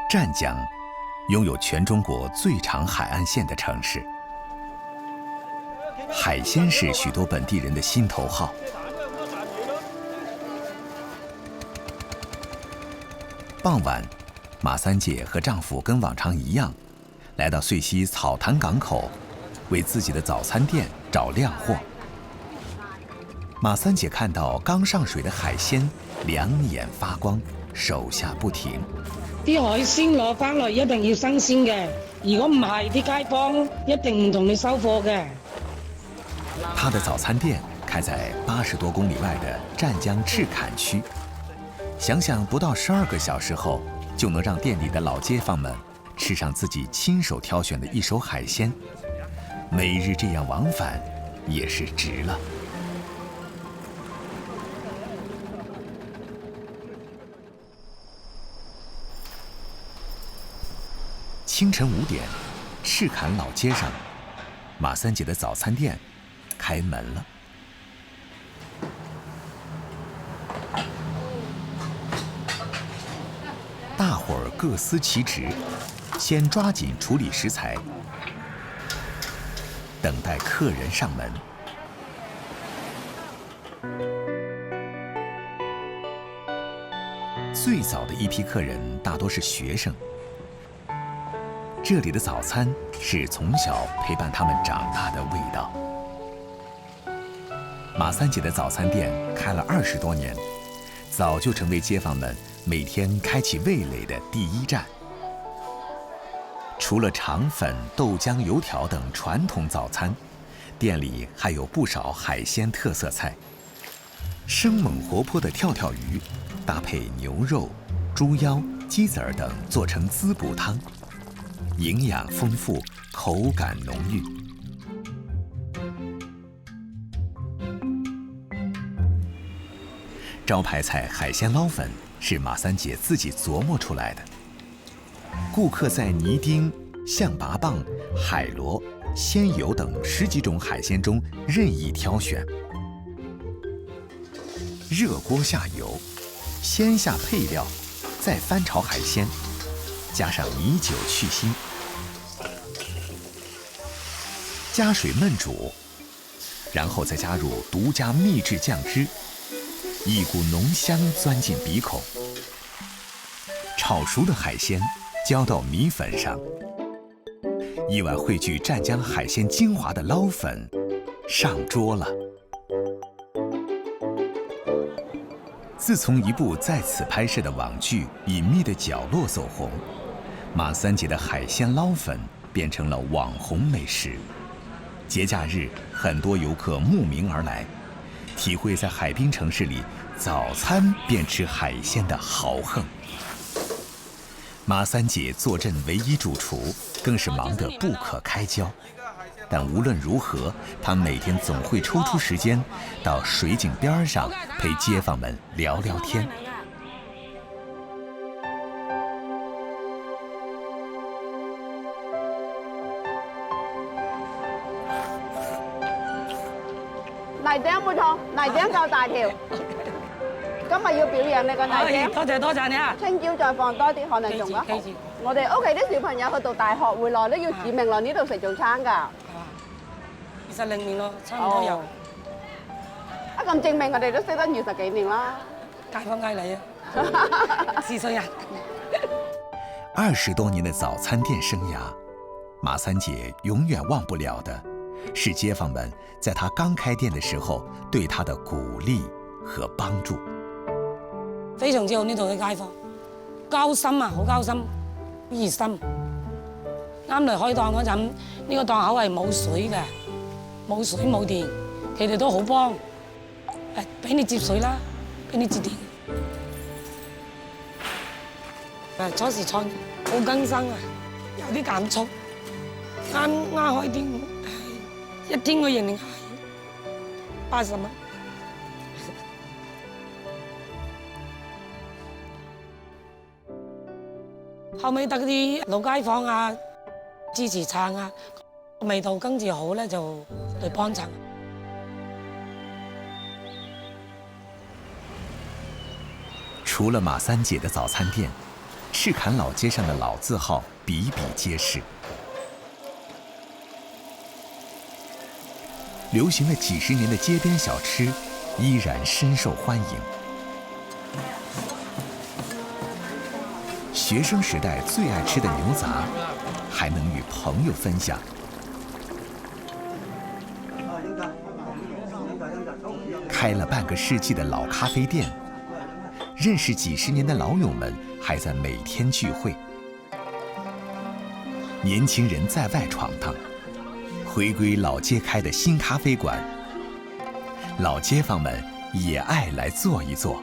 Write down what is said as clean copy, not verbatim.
湛江拥有全中国最长海岸线的城市，海鲜是许多本地人的心头好。傍晚，马三姐和丈夫跟往常一样，来到遂溪草潭港口，为自己的早餐店找靓货。马三姐看到刚上水的海鲜，两眼发光，手下不停。啲海鮮攞翻嚟一定要新鮮嘅，如果唔係，啲街坊一定唔同你收貨嘅。她的早餐店开在80多公里外的湛江赤坎区。想想不到12个小时后，就能让店里的老街坊们吃上自己亲手挑选的一手海鲜，每日这样往返，也是值了。清晨5点，赤坎老街上，马三姐的早餐店开门了。大伙儿各司其职，先抓紧处理食材，等待客人上门。最早的一批客人大多是学生。这里的早餐是从小陪伴他们长大的味道。马三姐的早餐店开了20多年，早就成为街坊们每天开启味蕾的第一站。除了肠粉、豆浆、油条等传统早餐，店里还有不少海鲜特色菜。生猛活泼的跳跳鱼，搭配牛肉、猪腰、鸡子儿等做成滋补汤。营养丰富，口感浓郁。招牌菜海鲜捞粉是马三姐自己琢磨出来的。顾客在泥丁、象拔蚌、海螺、鲜鱿等10几种海鲜中任意挑选。热锅下油，先下配料，再翻炒海鲜，加上米酒去腥。加水焖煮，然后再加入独家秘制酱汁，一股浓香钻进鼻孔。炒熟的海鲜浇到米粉上，一碗汇聚湛江海鲜精华的捞粉上桌了。自从一部在此拍摄的网剧《隐秘的角落》走红，马三姐的海鲜捞粉变成了网红美食。节假日，很多游客慕名而来，体会在海滨城市里早餐便吃海鲜的豪横。马三姐坐镇唯一主厨，更是忙得不可开交。但无论如何，她每天总会抽出时間到水井边上陪街坊们聊聊天。泥井冇錯，泥井夠大條。今日要表揚你個泥井。多謝你啊！聽朝再放多啲，可能仲有。我哋屋企啲小朋友去讀大學回來都要指明來呢度食早餐㗎。20年咯，差唔多有。咁證明我哋都識得20幾年啦。街坊嗌你啊，4歲人。20多年的早餐店生涯，马三姐永远忘不了的是街坊们在她刚开店的时候对她的鼓励和帮助。非常之好呢度嘅街坊，交心啊，好交心，熱心。啱嚟開檔嗰陣，呢個檔口係冇水嘅，冇水冇電，佢哋都好幫，俾你接水啦，俾你接電。初時創好更新啊，有啲減速，啱開店一天嘅盈利係80蚊。後尾得啲老街坊啊支持撐啊，味道跟住好咧就嚟幫襯。除了马三姐的早餐店，赤坎老街上的老字号比比皆是。流行了几十年的街边小吃，依然深受欢迎。学生时代最爱吃的牛杂，还能与朋友分享。开了半个世纪的老咖啡店，认识几十年的老友们还在每天聚会。年轻人在外闯荡，回归老街开的新咖啡馆，老街坊们也爱来坐一坐。